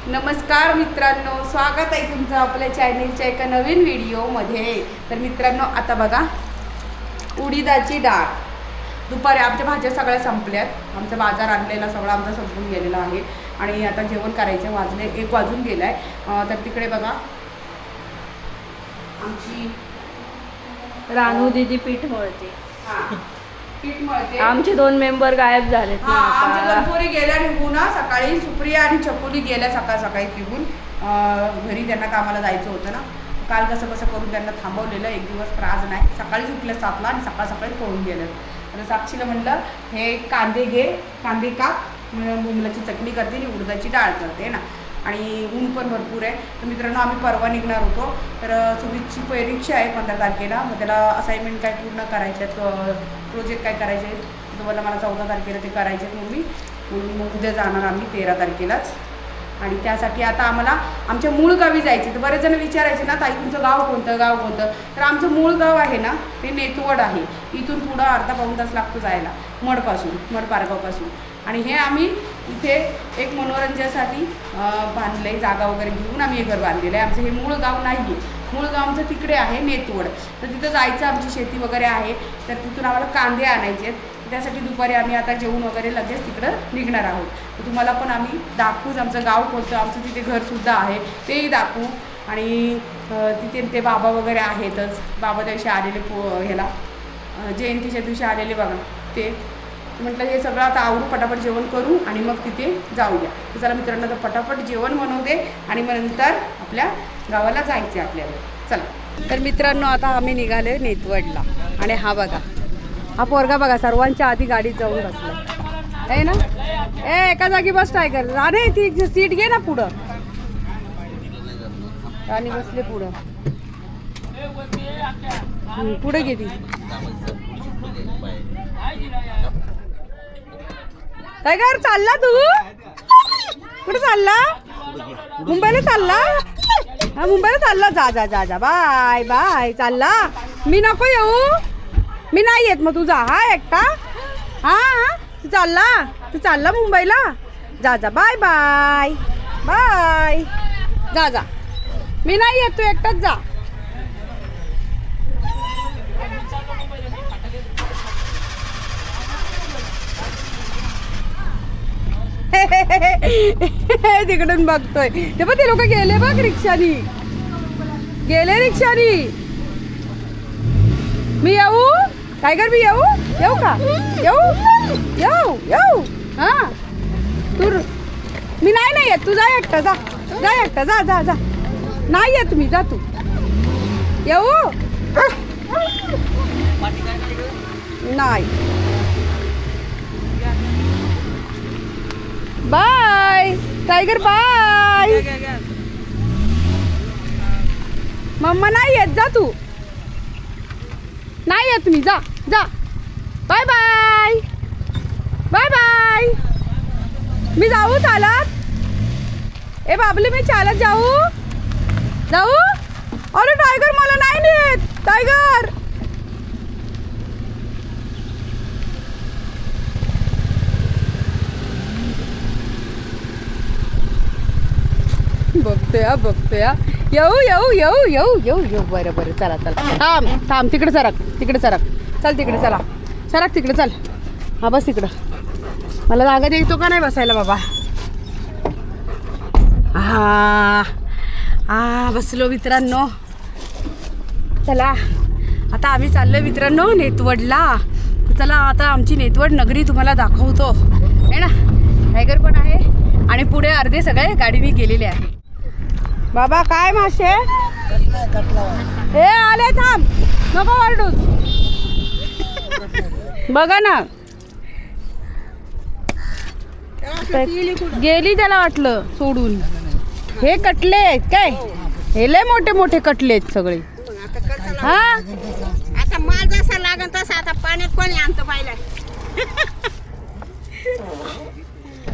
नमस्कार मित्रांनो, स्वागत आहे तुमचं आपल्या चॅनलच्या एका नवीन व्हिडिओमध्ये। तर मित्रांनो, आता बघा उडीदाची डाळ। दुपारी आमच्या भाज्या सगळ्या संपल्यात, आमचा बाजार आणलेला सगळा आमचा संपून गेलेला आहे आणि आता जेवण करायचं, वाजले 1 वाजून गेलाय। तर तिकडे बघा आमची रानू दीदी पीठ मळते। पीठ मळते। आमचे 2 मेंबर गायब झालेत ना आता। आमचे 2 पोरी गेल्या निघून, सकाळी सुप्रिया आणि चकुली गेल्या सकाळी निघून घरी, त्यांना कामाला जायचं होतं ना। काल कसं करून त्यांना थांबवलेलं एक दिवस, तर आज नाही। सकाळीच उठले 7ला आणि सकाळी पळून गेलं। तर साक्षीला म्हणलं हे कांदे घे, कांदे काप, मुंगलाची चटणी करते आणि उडदाची डाळ करते ना। आणि ऊन पण भरपूर आहे। तर मित्रांनो, आम्ही परवा निघणार होतो, तर सुमितची परीक्षा आहे 15 तारखेला। मग त्याला असाइनमेंट काय पूर्ण करायचे आहेत, प्रोजेक्ट काय करायचे आहेत, तुम्हाला मला 14 तारखेला ते करायचे आहेत। मग उद्या जाणार आम्ही 13 तारखेलाच। आणि त्यासाठी आता आम्हाला आमच्या मूळ गावी जायचं। तर बरेच जण विचारायचे ना, ताई तुमचं गाव कोणतं? तर आमचं मूळ गाव आहे ना ते नेतवड आहे। इथून पुढं अर्धा-पाऊण तास लागतो जायला, मड पारगावपासून। आणि हे आम्ही इथे एक मनोरंजनासाठी बांधलं, जागा वगैरे घेऊन आम्ही हे घर बांधलेलं आहे। आमचं हे मूळ गाव नाही आहे, मूळ गाव आमचं तिकडे आहे नेतवड। तर तिथं जायचं, आमची शेती वगैरे आहे, तर तिथून आम्हाला कांदे आणायचे आहेत। त्यासाठी दुपारी आम्ही आता जेवून वगैरे लगेच तिकडं निघणार आहोत। तर तुम्हाला पण आम्ही दाखवूच आमचं गाव कोणतं, आमचं तिथे घरसुद्धा आहे तेही दाखवू। आणि तिथे ते बाबा वगैरे आहेतच, बाबा दिवशी आलेले ह्याला जयंतीच्या दिवशी आलेले बघा ते। म्हटलं हे सगळं आता आवरू, पटापट जेवण करू आणि मग तिथे जाऊया। तर चला मित्रांनो, तर पटापट जेवण बनवते आणि मग नंतर आपल्या गावाला जायचे आपल्याला, चला। तर मित्रांनो, आता आम्ही निघाले नेतवडला। आणि हा बघा, हा पोरगा बघा सर्वांच्या आधी गाडीत जाऊन बसला आहे ना। एका जागी बस टायगर, अरे ती सीट घे ना पुढं। आणि बसले पुढं, पुढे घे ती। टायगर चालला तू? कुठे चालला? मुंबईला चालला? हा, मुंबईला चालला। जा बाय बाय, चालला। मी नको येऊ, मी नाही येत, मग तू जा हा एकटा। हा तू चालला मुंबईला? जा बाय बाय बाय, जा मी नाही येत, तू एकटाच जा। तिकडून बघतोय ते, पण ते लोक गेले बघ रिक्षानी, मी येऊ टायगर, मी येऊ का? येऊ हा तू, मी नाही येत, तू जा एकटा, जा नाही येत मी, जा तू। येऊ नाही, बाय टायगर, बाय। मम्मा नाही येत, जा तू, नाही येत मी, जा बाय बाय बाय। मी जाऊ चालत? ए बाबली, मी चालत जाऊ? अरे टायगर, मला नाही नेत टायगर। बघतोय येऊ बरं चला थांब तिकडे सरक चल, तिकडे चला, सरक तिकडे, चल। हा बस तिकडं, मला जागा द्यायचो का नाही बसायला बाबा? हा बसलो मित्रांनो। चला आता आम्ही चाललोय मित्रांनो नेतवडला। चला आता आमची नेतवड नगरी तुम्हाला दाखवतो आहे ना। टायगर पण आहे आणि पुढे अर्धे सगळे गाडीने गेलेले आहे। बाबा काय मासे? हे आले, थांब, नको ओरडूस, बघा ना गेली, त्याला वाटलं सोडून। हे कटले आहेत काय? हे लय मोठे कटले आहेत सगळे। हा आता माल जसा लागन तसा आता पाण्यात कोणी आणतं पाहिलं?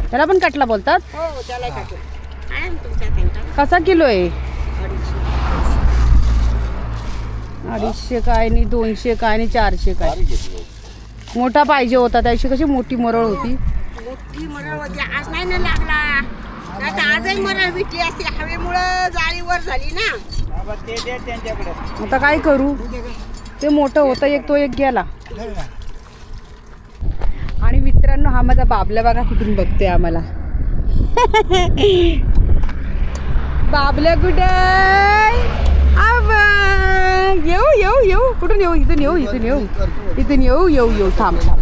त्याला पण कटला बोलतात? हो, त्याला कटला आहे ना तुमच्या त्यांना। कसा किलो आहे? 250 काय आणि 200 काय आणि 400 काय। मोठा पाहिजे होता, त्याची कशी मोठी मरळ होती। मोठी मरळ होती, आज नाही ना लागला। तर आजही मरण विटली असती हवेमुळं जाळीवर झाली ना. आता काय करू ते मोठं होतं एक तो एक गेला. आणि मित्रांनो हा माझा बाबला बघा कुठून बघतोय आम्हाला. बाबल्या कुठे येऊ येऊ येऊ कुठून येऊ इथून येऊ इथून येऊ इथून येऊ येऊ येऊ थांब थांब.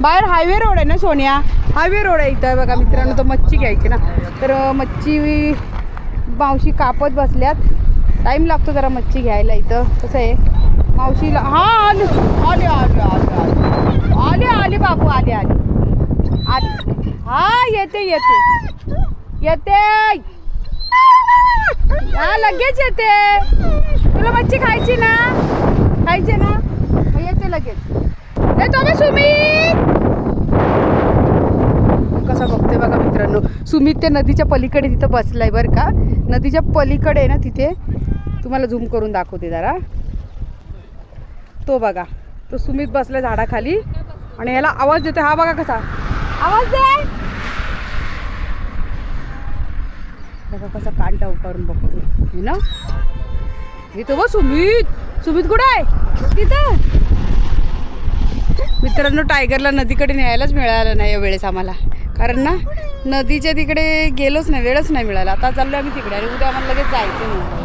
बाहेर हायवे रोड आहे ना सोनिया, हायवे रोड आहे इथं बघा मित्रांनो. तर मच्छी घ्यायची ना तर मच्छी मावशी कापत बसल्यात. टाईम लागतो जरा मच्छी घ्यायला इथं. कसं आहे मावशीला हा आले आले आले आले आले आले बाबू आले आले आले हा येते येते येते हा लगेच येते. तुला मच्छी खायची ना खायची ना मग येते लगेच. ए तो सुमित कसा बघतोय बघा मित्रांनो. सुमित ते नदीच्या पलीकडे तिथं बसलाय बरं का. नदीच्या पलीकडे आहे ना तिथे तुम्हाला झूम करून दाखवते जरा. तो बघा तो सुमित बसलाय झाडाखाली आणि याला आवाज देतोय. हा बघा कसा आवाज दे बघा कसा कान टावकारून बघतोय ना. मी तो सुमित सुमित कुठे आहे तिथं. मित्रांनो टायगरला नदीकडे न्यायलाच मिळालं नाही या वेळेस आम्हाला. कारण ना नदीच्या तिकडे गेलोच नाही, वेळच नाही मिळाला. आता चाललो आम्ही तिकडे आणि उद्या आम्हाला लगेच जायचं नाही.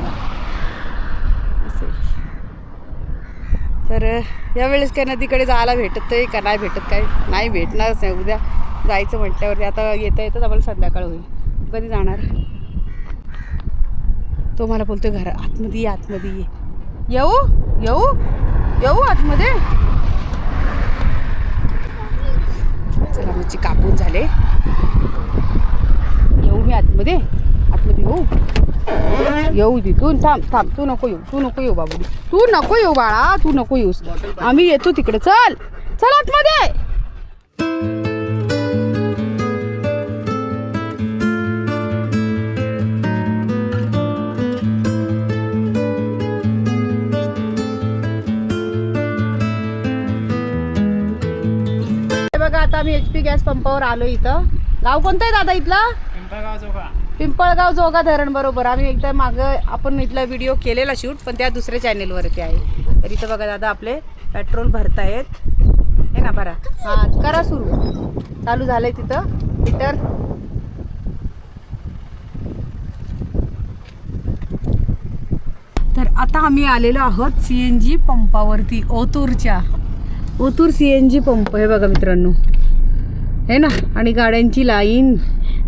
तर यावेळेस काय नदीकडे जायला भेटत आहे का नाही भेटत काय नाही भेटणारच नाही. उद्या जायचं म्हटल्यावरती आता येता येतच आम्हाला संध्याकाळ होईल. कधी जाणार तो मला बोलतोय घर आतमध्ये ये आतमध्ये ये. येऊ येऊ येऊ आतमध्ये. चला मच्छी कापून झाले. येऊ मी आतमध्ये आतमध्ये येऊ येऊ तिथून. थांब थांब तू नको येऊ बाबू. तू नको येऊ बाळा तू नको येऊस. आम्ही येतो तिकडे. चल चल आतमध्ये. बघा आता आम्ही HP गॅस पंपावर आलो. इथं गाव कोणतं आहे दादा इथलं. पिंपळगाव जोगा धरण बरोबर. आम्ही एकदा मागं आपण इथला व्हिडिओ केलेला शूट पण त्या दुसऱ्या चॅनेलवरती आहे. तर इथं बघा दादा आपले पेट्रोल भरतायत हे ना. भरा हां करा सुरू. चालू झालंय तिथं मीटर. तर आता आम्ही आलेलो आहोत CNG पंपावरती ओतूरच्या. ओतूर CNG पंप हे बघा मित्रांनो हे ना. आणि गाड्यांची लाईन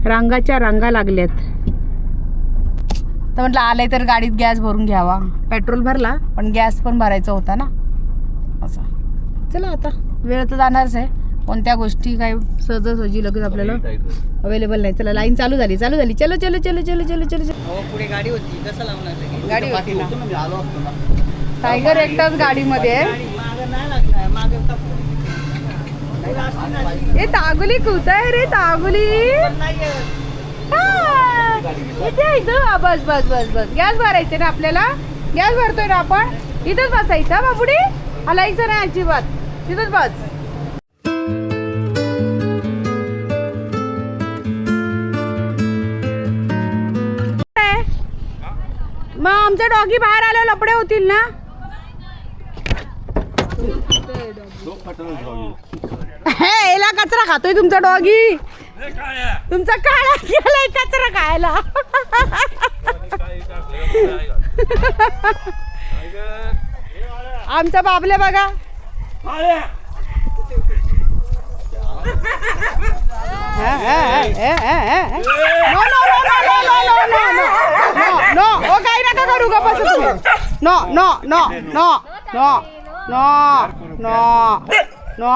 रांगाच्या रांगा लागल्यात. तर म्हटलं आलंय तर गाडीत गॅस भरून घ्यावा. पेट्रोल भरला पण गॅस पण भरायचा होता ना असं. चला आता वेळ तर जाणारच आहे. कोणत्या गोष्टी काय सहजासहजी लगेच आपल्याला अवेलेबल नाही. चला लाईन चालू झाली चलो चलो चलो चलो चलो चलो. पुढे गाडी होती कसं लावणार गाडी होती ना. टायगर एकटाच गाडीमध्ये आहे. ए तागुली कुठं रे तागुली. बस बस बस बस गॅस भरायचे ना आपल्याला. गॅस भरतोय ना आपण. इथंच बसायचं बाबुडी. हलायचं नाही अजिबात. तिथंच बस. मग आमच्या डॉगी बाहेर आल्यावर लपडे होतील ना. याला कचरा खातोय तुमचा डॉगी. तुमचा काळा गेलाय कचरा खायला. आमचा बाबले बघा. नो ओ काही नका करू ग. बस तुम्ही. No no no no no no no no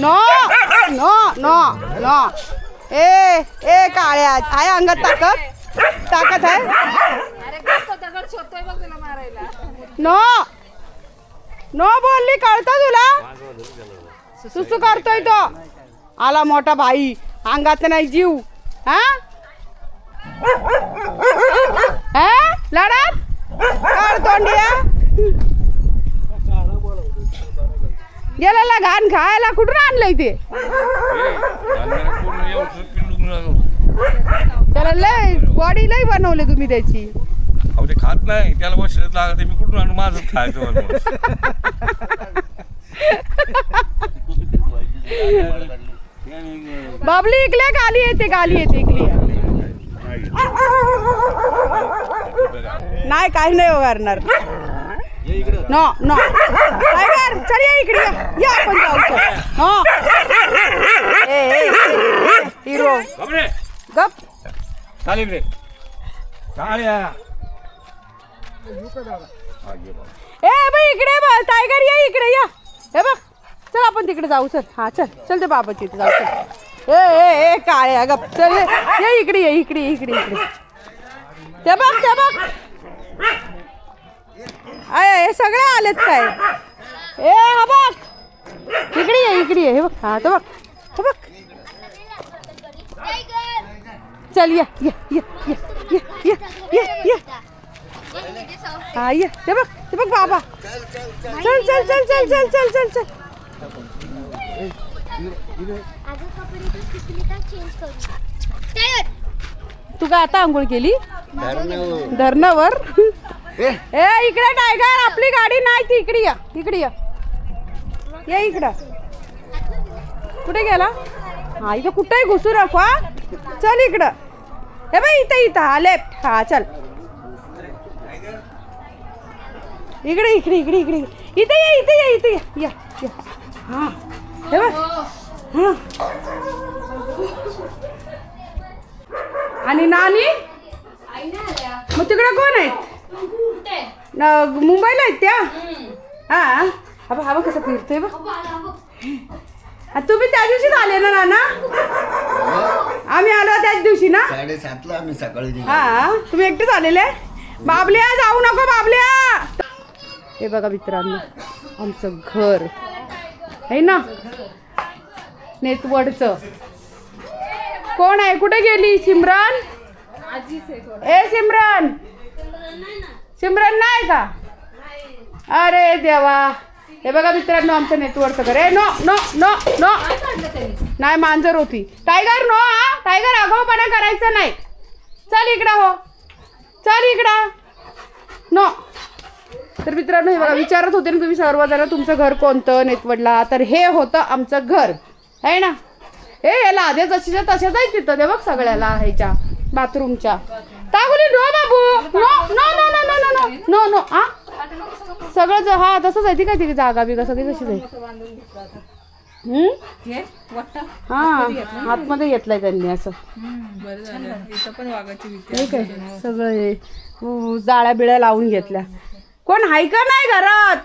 no no no no. ए काळ्या आहे अंगात ताकद आहे. नो नो बोलली कळतं तुला. सुसू करतोय तो. आला मोठा भाई अंगात नाही जीव. हा लढत तोंडिया. गेला घाण खायला कुठून आणलंय ते त्याला लय बॉडी लय बनवले तुम्ही त्याची. अहो ते खात नाही त्याला वर्ष लागत मी कुठून आणून माझं खायचं बाबली इकल्या गाली येते इकली नाही काही नाही करणार नो नो टायगर चल या इकडे या आपण जाऊ हो हिरो गप चालेल रे ए बाई इकडे बघ टायगर या इकडे या हे बघ चल आपण तिकडे जाऊ चल हा चल चल ते बाबाची इथे जाऊ चल ए काळ्या गप चल ये इकडे ते बघ हे सगळे आलेत काय ए हा बघ इकडे ये हे बघ हा तर बघ चल ये हा ये ते बघ बाबा चल तू काय आता आंघोळ केली धरणावर ए इकडे टायगर आपली गाडी नाही ती इकडे या इकडं कुठे गेला हा इथं कुठेही घुसू नको हा चल इकडं हे बाई इथं हा लेफ्ट हा चल इकडे इथे या हा हे बघ हा आणि नानी मग तिकडे कोण आहेत मुंबईला आहेत त्या हा हा बघ कसं फिरतोय बघ तुम्ही त्या दिवशीच आले ना नाना आम्ही आलो त्याच दिवशी ना 7:30ला आम्ही सकाळी हा तुम्ही एकटेच आलेले बाबल्या जाऊ नको बाबल्या हे बघा मित्रांनो आमचं घर आहे ना नेतवडचं कोण आहे कुठे गेली सिमरन ए सिमरन नाही का अरे देवा हे बघा मित्रांनो आमचं नेतवडचं घर आहे नो नो नो नो नाही मांजर होती टायगर नो हा टायगर आगाऊपणा करायचं नाही चल इकडं नो तर मित्रांनो हे बघा विचारत होते ना तुम्ही सर्वजण तुमचं घर कोणतं नेतवडला तर हे होतं आमचं घर आहे ना हे याला आधी जशीच्या तशाच आहे तिथं ते बघ सगळ्याला ह्याच्या बाथरूमच्या तागुली नो बाबू no no no no no no no no हा सगळं हा तसंच आहे ती काय ती जागा बिगा सगळी तशीच आहे हा आतमध्ये घेतलाय त्यांनी असं ठीक आहे सगळं हे जाळ्या बिळ्या लावून घेतल्या कोण आहे का नाही घरात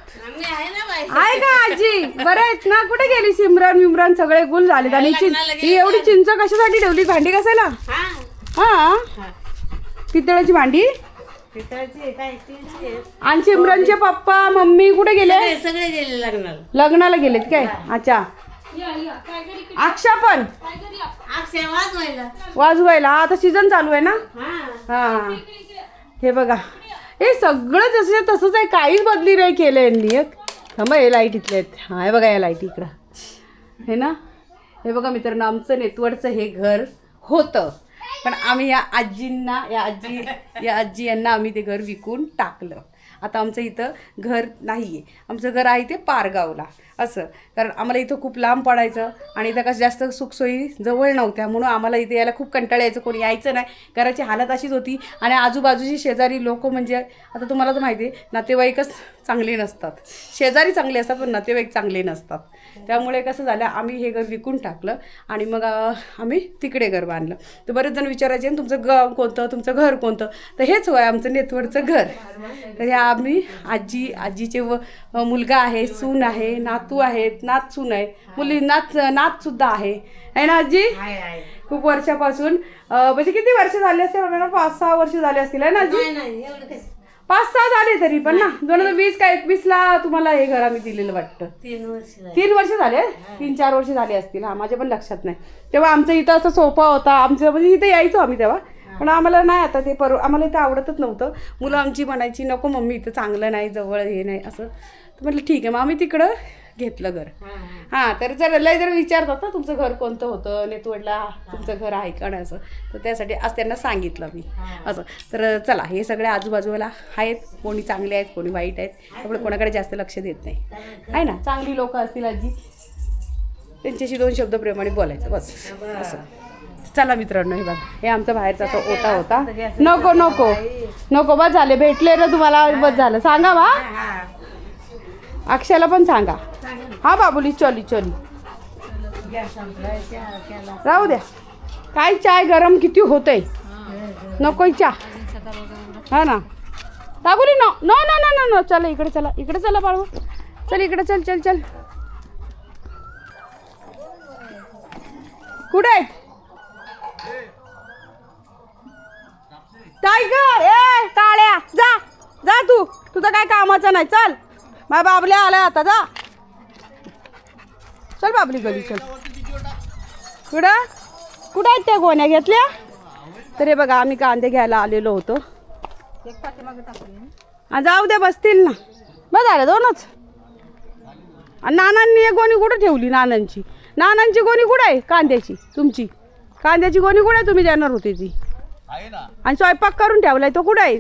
आहे का आजी बरं आहेत ना कुठे गेली सिमरन सगळे गुल झालेत आणि ही एवढी चिंच कशासाठी ठेवली भांडी कसायला हा पितळाची भांडी आणि सिमरनचे पप्पा मम्मी कुठे गेले सगळे गेले लग्नाला गेलेत काय अच्छा अक्षा पण वाजवायला हा आता सीझन चालू आहे ना हा हे बघा हे सगळं जसं तसंच आहे काहीच बदली नाही केलं यांनी थांबा हे लाईट इथले आहेत हा हे बघा या लाईट इकडं हे ना हे बघा मित्रांनो आमचं नेतवडचं हे घर होतं पण आम्ही या आजी यांना आम्ही ते घर विकून टाकलं आता आमचं इथं घर नाही आहे आमचं घर आहे ते पारगावला असं कारण आम्हाला इथं खूप लांब पडायचं आणि इथं कसं जास्त सुखसोयी जवळ नव्हत्या म्हणून आम्हाला इथे यायला खूप कंटाळा यायचं कोणी यायचं नाही घराची हालत अशीच होती आणि आजूबाजूची शेजारी लोक म्हणजे आता तुम्हाला तर माहिती आहे नातेवाईकच चांगले नसतात शेजारी चांगले असतात पण नातेवाईक चांगले नसतात त्यामुळे कसं झालं आम्ही हे घर विकून टाकलं आणि मग आम्ही तिकडे घर बांधलं तर बरेच जण विचारायचे तुमचं गाव कोणतं तुमचं घर कोणतं तर हेच होय आमचं नेतवडचं घर तर ह्या आम्ही आजीचे मुलगा आहे सून आहे नातू आहेत नातसून आहे मुली नातसुद्धा आहे ना आजी खूप वर्षापासून म्हणजे किती वर्ष झाली असतील 5-6 वर्ष झाले असतील आहे ना आजी 5-6 झाले तरी पण ना 2020 का 21ला तुम्हाला हे घर आम्ही दिलेलं वाटतं 3 वर्ष झाले 3-4 वर्ष झाले असतील हा माझ्या पण लक्षात नाही तेव्हा आमचं इथं असं सोफा होता आमचं म्हणजे इथे यायचो आम्ही तेव्हा पण आम्हाला नाही आता ते आम्हाला इथं आवडतच नव्हतं मुलं आमची म्हणायची नको मम्मी इथं चांगलं नाही जवळ हे नाही असं तर म्हटलं ठीक आहे मग आम्ही तिकडं घेतलं घर. हां, तर जर लय जर विचारतात ना तुमचं घर कोणतं होतं, नेतवडला तुमचं घर आहे का नाही असं, तर त्यासाठी आज त्यांना सांगितलं मी असं. तर चला, हे सगळे आजूबाजूला आहेत, कोणी चांगले आहेत कोणी वाईट आहेत, त्यामुळे कोणाकडे जास्त लक्ष देत नाही आहे ना. चांगली लोकं असतील आजी, त्यांच्याशी 2 शब्द प्रेमाने बोलायचं बस असं. चला मित्रांनो, हे बघा, हे आमचा बाहेरचा असा ओटा होता. नको नको नको, बस झाले, भेटले ना तुम्हाला, बस झालं. सांगा बा, अक्षयाला पण सांगा. हा बाबुली, चोली चोली राहू द्या. काय चाय गरम किती होतंय, नको चहा. हा ना बाबुली, no no no no no no, चला इकडे, चला इकडे, चला बाळू, चल इकडे, चल चल चल. कुठे टायगर? ए काळ्या, जा जा, तू तुझं काय कामाचं नाही. चल, माझ्या बाबल्या आलाय आता, जा चल बाबली गली, चल. कुठं कुठं आहेत त्या गोण्या घेतल्या? तर हे बघा, आम्ही कांदे घ्यायला आलेलो होतो. जाऊ द्या, बसतील ना, बस झालं 2च. आणि नानांनी एक गोणी कुठं ठेवली? नानांची गोणी कुठं आहे? कांद्याची, तुमची कांद्याची गोणी कुठं आहे? तुम्ही देणार होती ती. आणि स्वयंपाक करून ठेवलाय तो कुठं आहे?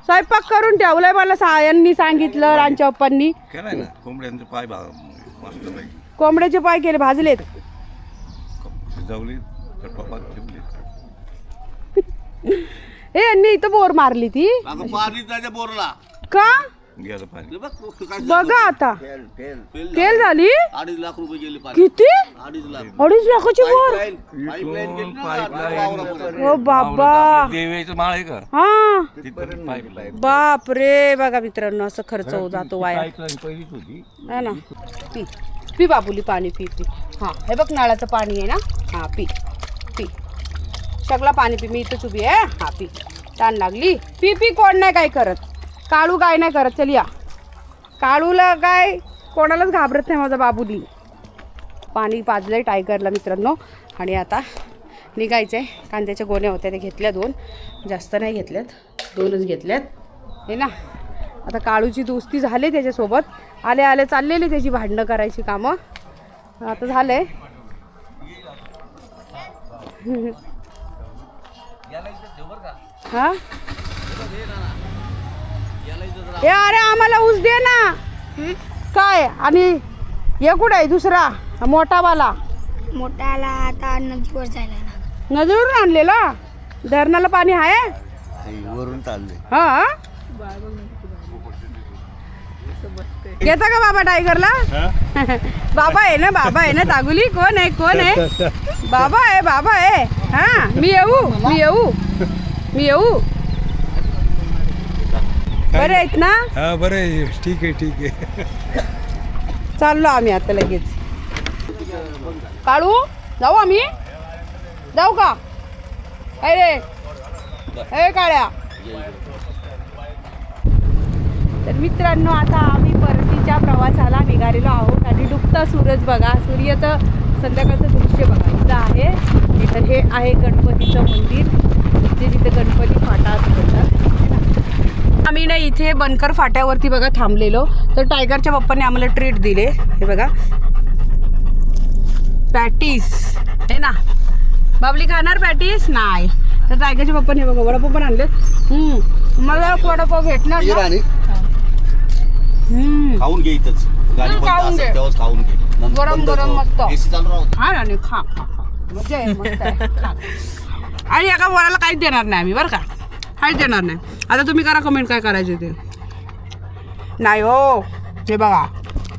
स्वयंपाक करून ठेवलाय, मला यांनी सांगितलं, रांच्या पप्पांनी. केलाय ना, कोंबड्यांचे पाय मस्त नाही, कोंबड्याचे पाय केले, भाजलेत, शिजवली तर पप्पा ठेवली. हे यांनी इथं बोर मारली ती बोरला का? गेलं पाणी. बघा आता, तेल झाली. 2.5 लाख रुपये गेले पाणी. किती? 2.5 लाख. 2.5 लाखाची बोर. पाईपलाईन गेली ना, पाईपलाईन. ओ बाबा, देवीचं माळ आहे का, हा तिथपर्यंत पाईपलाईन. बाप रे. बघा मित्रांनो, असं खर्च हो जातो वाया, पाईपलाईन पहिलीच होती. है ना. पी पी बाबुली, पाणी पी पी. हां, हे बघ, नळाचं पाणी आहे ना. हां, पी पी, सगळं पाणी पी. मी इथंच उभी आहे. हां, पी, ताण लागली, पी पी. कोण नाही काय करत, काळू काय नाही करत. चल या, काळूला काय कोणालाच घाबरत नाही माझा बाबुली. पाणी पाजलंय टायगरला मित्रांनो. आणि आता निघायचं आहे. कांद्याच्या गोण्या होत्या, त्या घेतल्या 2, जास्त नाही घेतल्यात, 2च घेतल्यात हे ना. आता काळूची दोस्ती झाली त्याच्यासोबत, आले आले चाललेली त्याची भांडणं करायची कामं. आता झालंय. हां, हे अरे आम्हाला ऊस दे ना. काय? आणि हे कुठं आहे दुसरा मोठावाला? मोठ्याला आता नदीवर जायला लागलं. नदीवरून आणलेला? धरणाला पाणी आहे? वरून चालले. हा, घेता का बाबा टायगरला? बाबा आहे ना, बाबा आहे ना. तागुली कोण आहे? कोण आहे? बाबा आहे, बाबा आहे. हा, मी येऊ. बरे आहेत ना? हा, बरं आहे, ठीक आहे. चाललो आम्ही आता लगेच. काळू, जाऊ आम्ही? जाऊ का? अरे हे काळ्या. तर मित्रांनो, आता आम्ही परतीच्या प्रवासाला निघालेलो आहोत. आणि डुबता सूरज बघा, सूर्याचं संध्याकाळचं दृश्य बघा इथं आहे. तर हे आहे गणपतीचं मंदिर, जिथे गणपती फाटा असतात. आम्ही ना इथे बनकर फाट्यावरती बघा थांबलेलो. तर टायगरच्या पप्पांनी आम्हाला ट्रीट दिले. हे बघा, पॅटीस हे ना. बाबली खाणार पॅटीस? नाही. तर टायगरच्या पप्पांनी बघा वडापाव पण आणले. मला वडापाव भेटणार ना? खाऊन घे इथंच, गाडी बंद खाऊन असेल घे. तेव्हाच खाऊन घे. नंतर गरम बंद गरम कर. मस्त. AC चालू राहू दे. हा ना, खा खा खा, मजा आहे, मस्त आहे. खा. आणि एका बोलायला काहीच देणार नाही आम्ही, बरं का, काहीच देणार नाही. आता तुम्ही करा कमेंट काय करायचे ते. नाही हो, हे बघा,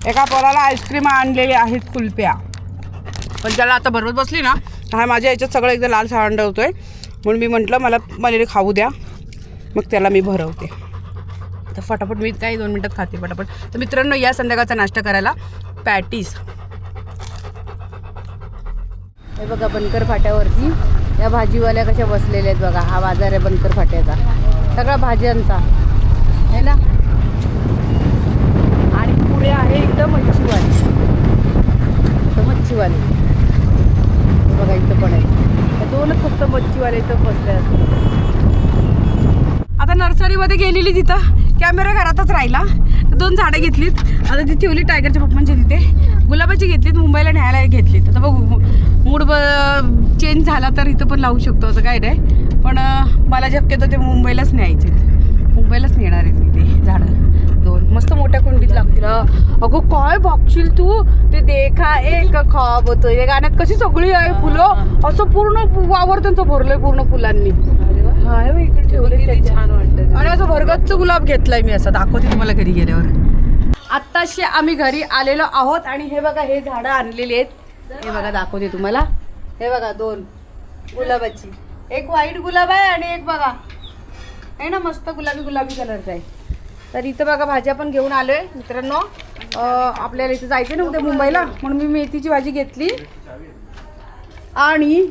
एका पोराला आईस्क्रीम आणलेली आहेत, कुल्फ्या. पण त्याला आता भरवत बसली ना, हा माझ्या याच्यात सगळं एकदा लाल सांड होतोय. म्हणून मी म्हटलं मला खाऊ द्या, मग त्याला मी भरवते. तर फटाफट मी काही 2 मिनटात खाते फटाफट. तर मित्रांनो, या संध्याकाळचा नाश्ता करायला पॅटीस. हे बघा बनकर फाट्यावरती या भाजीवाल्या कशा बसलेल्या आहेत बघा. हा बाजार आहे बनकर फाट्याचा, सगळा भाज्यांचा आहे ना. आणि पुढे आहे इथं मच्छीवाली. हे बघा इथं पण आहे. 2च फक्त मच्छीवाले इथं बसले असतात. आता नर्सरीमध्ये गेलेली तिथं कॅमेरा घरातच राहिला तर 2 झाडं घेतलीत. आता ती ठेवली टायगरच्या पप्पांच्या तिथे. गुलाबाची घेतलीत, मुंबईला न्यायला घेतलीत. आता बघू मूड चेंज झाला तर इथं पण लावू शकतो असं काय नाही. पण मला शक्यतो ते मुंबईलाच न्यायचे, मुंबईलाच नेणार आहेत मी ते झाडं 2 मस्त मोठ्या कुंडीत लागतील. अगं काय बघशील तू ते देखा एक ख्वाब होतं या गाण्यात कशी सगळी आहे फुलं, असं पूर्ण वावर त्यांचं भरलंय पूर्ण फुलांनी. हा इकडे ठेवले छान वाटतं. आणि असं भरगतचं गुलाब घेतलाय मी, असं दाखवते तुम्हाला घरी गेल्यावर. आत्ताशी आम्ही घरी आलेलो आहोत आणि हे बघा हे झाडं आणलेली आहेत. हे बघा दाखवते तुम्हाला. हे बघा 2 गुलाबाची, एक व्हाईट गुलाब आहे आणि एक बघा आहे ना मस्त गुलाबी कलरचा आहे. तर इथं बघा भाज्या पण घेऊन आलोय मित्रांनो. आपल्याला इथं जायचं ना उद्या मुंबईला, म्हणून मी मेथीची भाजी घेतली. आणि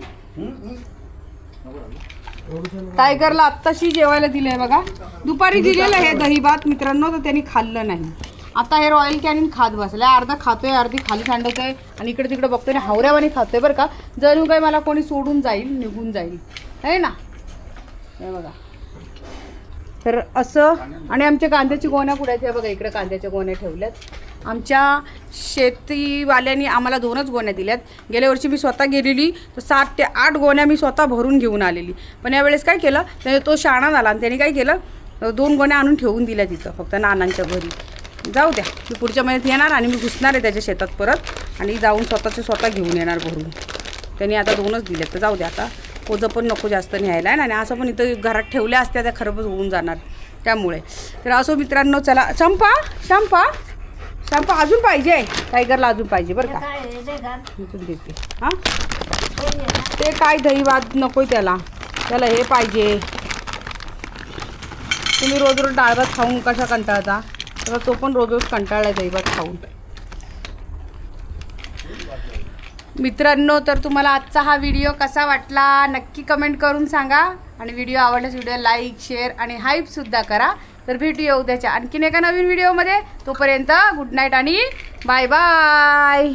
टायगरला आत्ताशी जेवायला दिलंय बघा. दुपारी दिलेलं हे दही भात मित्रांनो, तर त्यांनी खाल्लं नाही. आता हे रॉयल कॅनिन खात बसलाय, अर्धा खातोय अर्धी खाली सांडवतोय आणि इकडे तिकडे बघतोय आणि हावऱ्यावानी खातोय बरं का. जर काही मला कोणी सोडून जाईल निघून जाईल आहे ना. हे बघा तर असं. आणि आमच्या कांद्याची गोण्या कुठे आहेत हे बघा, इकडे कांद्याच्या गोण्या ठेवल्यात. आमच्या शेतीवाल्यांनी आम्हाला 2च गोण्या दिल्यात. गेल्या वर्षी मी स्वतः गेलेली तर 7 ते 8 गोण्या मी स्वतः भरून घेऊन आलेली. पण यावेळेस काय केलं, तो शाणा झाला आणि त्यांनी काय केलं 2 गोण्या आणून ठेवून दिल्या तिथं फक्त नानांच्या घरी. जाऊ द्या, मी पुढच्या महिन्यात येणार आणि मी घुसणार आहे त्याच्या शेतात परत आणि जाऊन स्वतः घेऊन येणार भरून. त्यांनी आता 2च दिल्यात तर जाऊ द्या. आता ओझं पण नको जास्त न्यायला आहे आणि असं पण इथं घरात ठेवल्या असत्या त्या खराबच होऊन जाणार त्यामुळे. तर असो मित्रांनो, चला. शंपा अजून पाहिजे, टायगरला अजून पाहिजे बरं का. इथून देते. हां ते काय दही भात नको त्याला हे पाहिजे. तुम्ही रोज डाळ भात खाऊन कशा कंटाळता, तर तो पण रोज कंटाळला दही भात खाऊन. मित्रांनो तर तुम्हाला आजचा हा व्हिडिओ कसा वाटला नक्की कमेंट करून सांगा. आणि व्हिडिओ आवडल्यास व्हिडिओ लाईक शेअर आणि हाईपसुद्धा करा. तर भेटूया उद्याच्या आणखीन एका नवीन व्हिडिओमध्ये. तोपर्यंत गुड नाईट आणि बाय बाय.